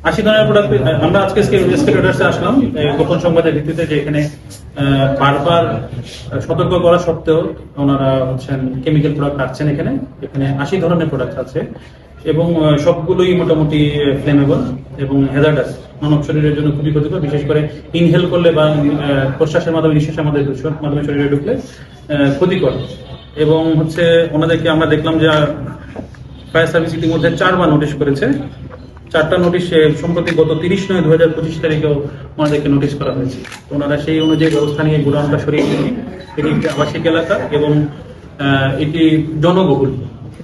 80 ধরনের প্রোডাক্ট আমরা আজকে স্কেলেটার্সে আসলাম গোপন সংবাদের ভিত্তিতে, যে এখানে বারবার সতর্ক করা সত্ত্বেও ওনারা হচ্ছেন কেমিক্যাল প্রোডাক্ট রাখছেন। এখানে এখানে 80 ধরনের প্রোডাক্ট আছে এবং সবগুলোই মোটামুটি ফ্লেমেবল এবং হ্যাজার্ডাস, মানব শরীরের জন্য খুবই ক্ষতিকর। বিশেষ করে ইনহেল করলে বা প্রশ্বাসের মাধ্যমে নিঃশ্বাসের মাধ্যমে শরীরে ঢুকলে ক্ষতিকর। এবং হচ্ছে ওনাদেরকে আমরা দেখলাম যে ফায়ার সার্ভিস ইতিমধ্যে 4বার নোটিশ করেছে। 4টা নোটিশ সম্প্রতি গত 30/9/2025 তারিখেও ওনাদেরকে নোটিশ করা হয়েছে। তো ওনারা সেই অনুযায়ী ব্যবস্থা নিয়ে গোডাউনটা সরিয়ে নিয়ে, এটি একটি আবাসিক এলাকা এবং এটি জনবহুল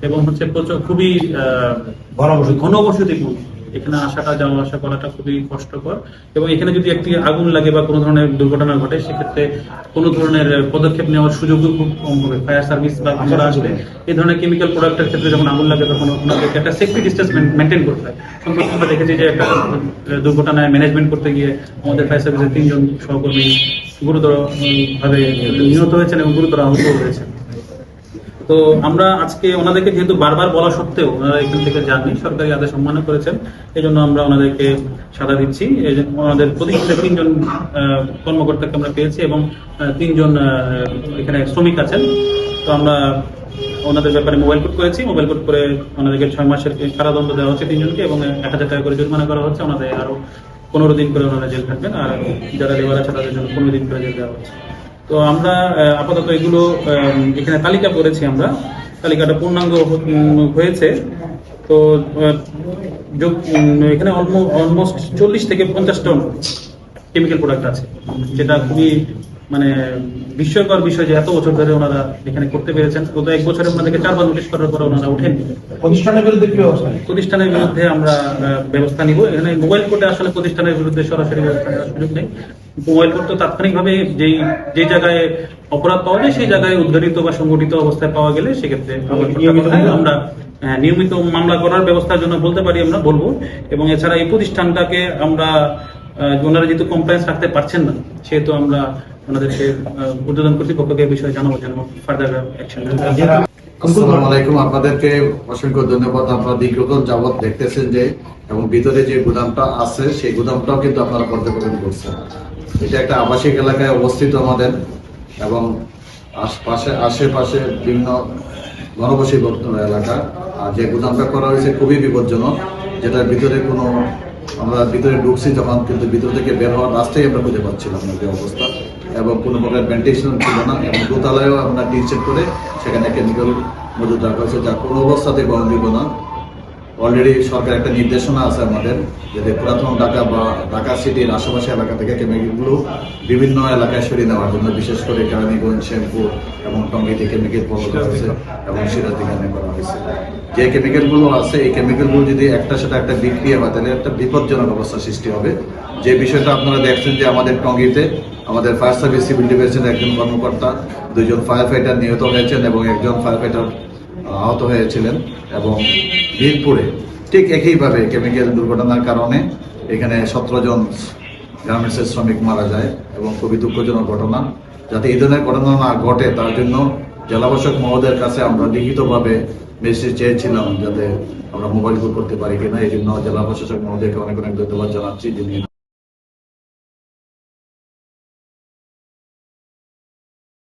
এবং হচ্ছে খুবই ঘনবসতিপূর্ণ। এখানে আসাটা যাওয়া আসা করাটা খুবই কষ্টকর এবং এখানে যদি একটি আগুন লাগে বা কোনো ধরনের দুর্ঘটনা ঘটে, সেক্ষেত্রে কোনো ধরনের পদক্ষেপ নেওয়ার সুযোগও খুব কম হবে। ফায়ার সার্ভিস বা আমরা আসলে এই ধরনের কেমিক্যাল প্রোডাক্টের ক্ষেত্রে যখন আগুন লাগে তখন ওনাদেরকে একটা সেফটি ডিস্টেন্স মেনটেন করতে হয়। সম্প্রতি আমরা দেখেছি যে একটা দুর্ঘটনায় ম্যানেজমেন্ট করতে গিয়ে আমাদের ফায়ার সার্ভিসের 3 জন সহকর্মী গুরুতর ভাবে নিহত হয়েছেন এবং গুরুতর আহত হয়েছেন। তো আমরা আজকে ওনাদেরকে যেহেতু বারবার বলা সত্ত্বেও ওনারা এখান থেকে যাননি, সরকারি আদেশ সম্মান করেছেন, এই জন্য আমরা ওনাদেরকে সাড়া দিচ্ছি। ওনাদের প্রতিষ্ঠানে 3 জন কর্মকর্তাকে আমরা পেয়েছি এবং 3 জন এখানে শ্রমিক আছেন। তো আমরা ওনাদের ব্যাপারে মোবাইল কোড করেছি। মোবাইল কোড করে ওনাদেরকে 6 মাসের কারাদণ্ড দেওয়া হচ্ছে 3 জনকে এবং 1000 টাকা করে জরিমানা করা হচ্ছে। ওনাদের আরো 15 দিন করে ওনারা জেল থাকবেন, আর যারা লেবার আছে তাদের জন্য 15 দিন করে জেল দেওয়া হচ্ছে। তো আমরা আপাতত এগুলো এখানে তালিকা করেছি। আমরা তালিকাটা পূর্ণাঙ্গ হয়েছে। তো এখানে অলমোস্ট 40 থেকে 50 টন কেমিক্যাল প্রোডাক্ট আছে, যেটা খুবই মানে বিস্ময়কর বিষয় যে এত বছর ধরে ওনারা এখানে করতে পেরেছেন। গত 1 বছরে ওনাদেরকে 4বার নোটিশ করার পরে ওনারা ওঠেন। প্রতিষ্ঠানের বিরুদ্ধে কি ব্যবস্থা? প্রতিষ্ঠানের বিরুদ্ধে আমরা ব্যবস্থা নিব। এখানে মোবাইল কোর্টে আসলে প্রতিষ্ঠানের বিরুদ্ধে সরাসরি ব্যবস্থা নেওয়ার সুযোগ নেই। মোবাইল কোর্ট তো তাৎক্ষণিকভাবে যে জায়গায় অপরাধ পাওয়া যায় সেই জায়গায় উদ্ঘাটিত বা সংগঠিত অবস্থায় পাওয়া গেলে সেক্ষেত্রে আমরা নিয়মিত মামলা করার ব্যবস্থার জন্য বলতে পারি, আমরা বলবো। এবং এছাড়া এই প্রতিষ্ঠানটাকে আমরা ওনারা যেহেতু কমপ্লায়েন্স রাখতে পারছেন না, সেহেতু আমরা ওনাদেরকে ঊর্ধ্বতন কর্তৃপক্ষকে এই বিষয়ে জানাবো যেন ফার্দার অ্যাকশন। আসসালামু আলাইকুম, আপনাদেরকে অসংখ্য ধন্যবাদ। আপনারা দীর্ঘদিন যাবৎ দেখতেছেন যে এবং ভিতরে যে গুদামটা আছে সেই গুদামটাও কিন্তু আপনারা পর্যবেক্ষণ করছেন। এটা একটা আবাসিক এলাকায় অবস্থিত আমাদের এবং আশেপাশে বিভিন্ন ঘনবসতিপূর্ণ এলাকা। আর যে গুদামটা করা হয়েছে খুবই বিপজ্জনক, যেটার ভিতরে কোনো আমরা ভিতরে ঢুকছি যখন, কিন্তু ভিতর থেকে বের হওয়ার রাস্তায় আমরা খুঁজে পাচ্ছিলাম না যে অবস্থা, এবং কোনো প্রকার ভেন্টিলেশন ছিল না। এবং দোতলায়ও আমরা টিনশেড করে সেখানে কেমিক্যাল মজুদ রাখা হয়েছে, যা কোনো অবস্থাতে গ্রহণযোগ্য না। অলরেডি সরকার একটা নির্দেশনা আছে আমাদের, যাতে পুরাতন ঢাকা বা ঢাকা সিটির আশেপাশে এলাকা থেকে কেমিক্যালগুলো বিভিন্ন এলাকায় সরিয়ে নেওয়ার জন্য, বিশেষ করে কেরানীগঞ্জ, শ্যামপুর এবং টঙ্গীতে কেমিক্যাল পাওয়া হয়েছে এবং সিরাজদিঘানে করা হয়েছে। যে কেমিক্যালগুলো আছে এই কেমিক্যালগুলো যদি একটার সাথে একটা বিক্রিয়া হয় তাহলে একটা বিপজ্জনক অবস্থা সৃষ্টি হবে। যে বিষয়টা আপনারা দেখছেন যে আমাদের টঙ্গীতে আমাদের ফায়ার সার্ভিস সিভিল ডিভিশনের একজন কর্মকর্তা, 2 জন ফায়ার ফাইটার নিহত হয়েছেন এবং 1 জন ফায়ার ফাইটার আহত হয়েছিলেন। এবং বীরপুরে ঠিক একইভাবে কেমিক্যাল দুর্ঘটনার কারণে এখানে 17 জন গার্মেন্টসের শ্রমিক মারা যায় এবং খুবই দুঃখজনক ঘটনা। যাতে এই ধরনের ঘটনা না ঘটে তার জন্য জেলা প্রশাসক মহোদয়ের কাছে আমরা লিখিতভাবে মেসেজ চেয়েছিলাম যাতে আমরা মোবাইল কোড করতে পারি কিনা। এই জন্য জেলা প্রশাসক মহোদয়কে অনেক অনেক ধন্যবাদ জানাচ্ছি, যিনি